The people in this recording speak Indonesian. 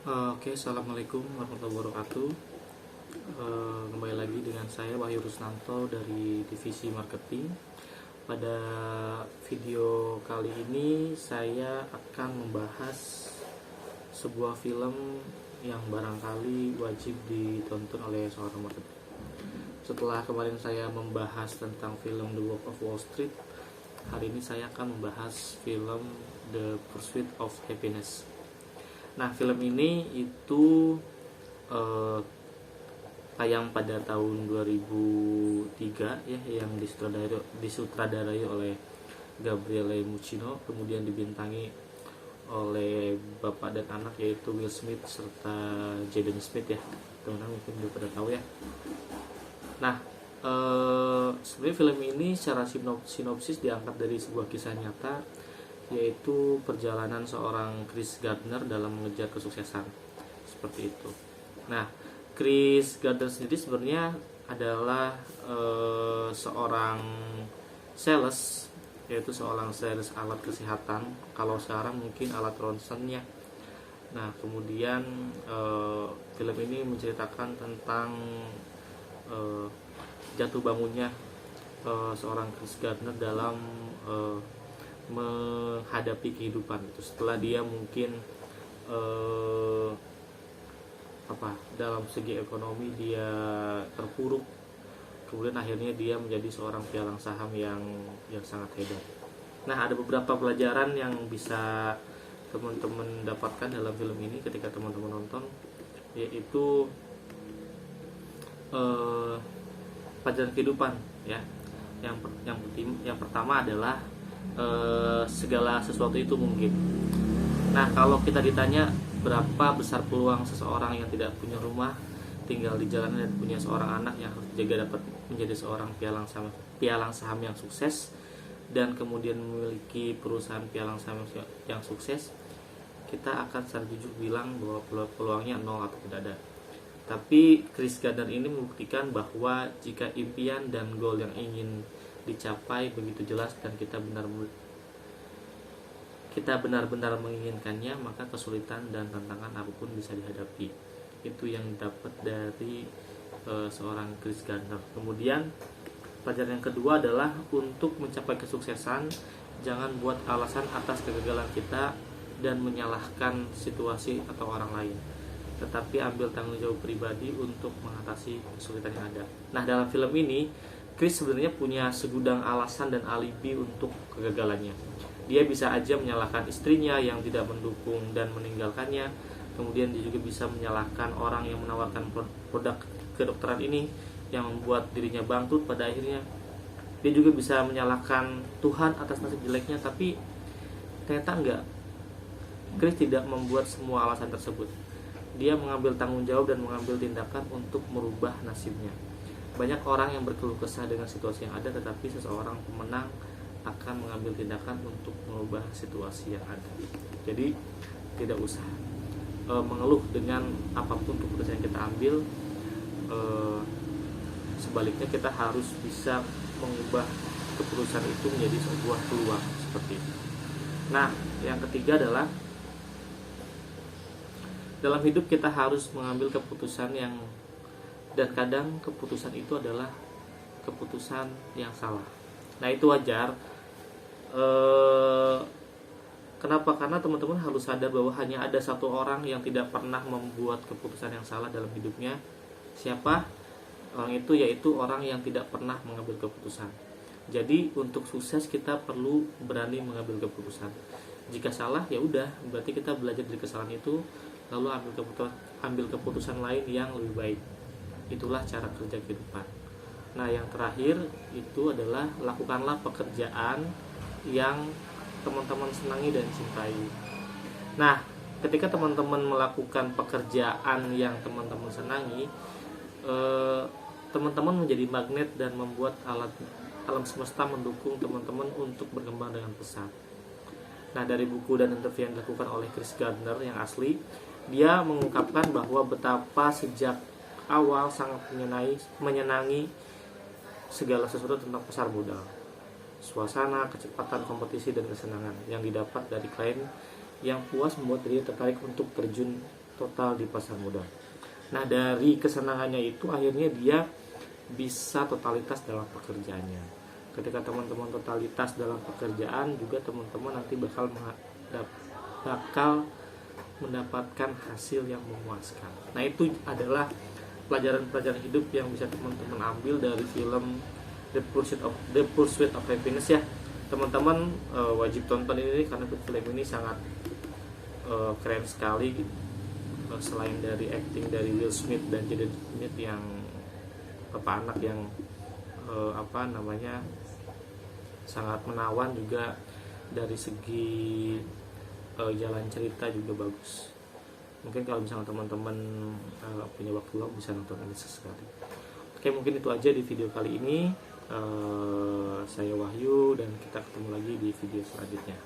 Oke, Assalamualaikum warahmatullahi wabarakatuh. Kembali lagi dengan saya Wahyu Rusnanto dari Divisi Marketing. Pada video kali ini saya akan membahas sebuah film yang barangkali wajib ditonton oleh seorang marketing. Setelah kemarin saya membahas tentang film The Wolf of Wall Street, hari ini saya akan membahas film The Pursuit of Happiness. Nah, film ini itu tayang pada tahun 2003 ya, yang disutradarai oleh Gabriele Muccino, kemudian dibintangi oleh bapak dan anak yaitu Will Smith serta Jaden Smith ya. Teman-teman mungkin udah pada tahu ya. Nah, sebenarnya film ini secara sinopsis diangkat dari sebuah kisah nyata, yaitu perjalanan seorang Chris Gardner dalam mengejar kesuksesan, seperti itu. Nah, Chris Gardner sendiri sebenarnya adalah seorang sales, yaitu seorang sales alat kesehatan. Kalau sekarang mungkin alat ronsen ya. Nah, kemudian film ini menceritakan tentang jatuh bangunnya seorang Chris Gardner dalam menghadapi kehidupan itu, setelah dia mungkin dalam segi ekonomi dia terpuruk, kemudian akhirnya dia menjadi seorang pialang saham yang sangat hebat. Nah, ada beberapa pelajaran yang bisa teman-teman dapatkan dalam film ini ketika teman-teman nonton, yaitu pelajaran kehidupan ya. Yang pertama adalah segala sesuatu itu mungkin. Nah, kalau kita ditanya berapa besar peluang seseorang yang tidak punya rumah, tinggal di jalanan dan punya seorang anak yang harus dijaga dapat menjadi seorang pialang saham yang sukses, dan kemudian memiliki perusahaan pialang saham yang sukses, kita akan secara jujur bilang bahwa peluangnya nol atau tidak ada. Tapi Chris Gardner ini membuktikan bahwa jika impian dan goal yang ingin dicapai begitu jelas dan kita benar-benar menginginkannya, maka kesulitan dan tantangan apapun bisa dihadapi. Itu yang dapat dari seorang Chris Gardner. Kemudian pelajaran yang kedua adalah untuk mencapai kesuksesan, jangan buat alasan atas kegagalan kita dan menyalahkan situasi atau orang lain, tetapi ambil tanggung jawab pribadi untuk mengatasi kesulitan yang ada. Nah, dalam film ini Chris sebenarnya punya segudang alasan dan alibi untuk kegagalannya. Dia bisa aja menyalahkan istrinya yang tidak mendukung dan meninggalkannya. Kemudian dia juga bisa menyalahkan orang yang menawarkan produk kedokteran ini yang membuat dirinya bangkrut pada akhirnya. Dia juga bisa menyalahkan Tuhan atas nasib jeleknya, tapi ternyata enggak. Chris tidak membuat semua alasan tersebut. Dia mengambil tanggung jawab dan mengambil tindakan untuk merubah nasibnya. Banyak orang yang berkeluh kesah dengan situasi yang ada, tetapi seseorang pemenang akan mengambil tindakan untuk merubah situasi yang ada. Jadi tidak usah mengeluh dengan apapun keputusan yang kita ambil. Sebaliknya kita harus bisa mengubah keputusan itu menjadi sebuah peluang, seperti itu. Nah, yang ketiga adalah dalam hidup kita harus mengambil keputusan dan kadang keputusan itu adalah keputusan yang salah. Nah, itu wajar. Kenapa? Karena teman-teman harus sadar bahwa hanya ada satu orang yang tidak pernah membuat keputusan yang salah dalam hidupnya. Siapa? Orang itu yaitu orang yang tidak pernah mengambil keputusan. Jadi untuk sukses kita perlu berani mengambil keputusan. Jika salah ya udah, berarti kita belajar dari kesalahan itu, lalu ambil keputusan lain yang lebih baik. Itulah cara kerja kehidupan. Nah, yang terakhir itu adalah lakukanlah pekerjaan yang teman-teman senangi dan cintai. Nah, ketika teman-teman melakukan pekerjaan yang teman-teman senangi, teman-teman menjadi magnet dan membuat alam semesta mendukung teman-teman untuk berkembang dengan pesat. Nah, dari buku dan interview yang dilakukan oleh Chris Gardner yang asli, dia mengungkapkan bahwa betapa sejak awal sangat menyenangi segala sesuatu tentang pasar modal, suasana, kecepatan, kompetisi, dan kesenangan yang didapat dari klien yang puas membuat dirinya tertarik untuk terjun total di pasar modal. Nah, dari kesenangannya itu akhirnya dia bisa totalitas dalam pekerjaannya. Ketika teman-teman totalitas dalam pekerjaan, juga teman-teman nanti bakal mendapatkan hasil yang memuaskan. Nah, itu adalah pelajaran-pelajaran hidup yang bisa teman-teman ambil dari film The Pursuit of Happiness ya. Teman-teman wajib tonton ini karena film ini sangat keren sekali. Selain dari acting dari Will Smith dan Jaden Smith yang anak yang sangat menawan, juga dari segi jalan cerita juga bagus. Mungkin kalau misalnya teman-teman punya waktu luang bisa nonton ini sesekali. Oke, mungkin itu aja di video kali ini. Saya Wahyu dan kita ketemu lagi di video selanjutnya.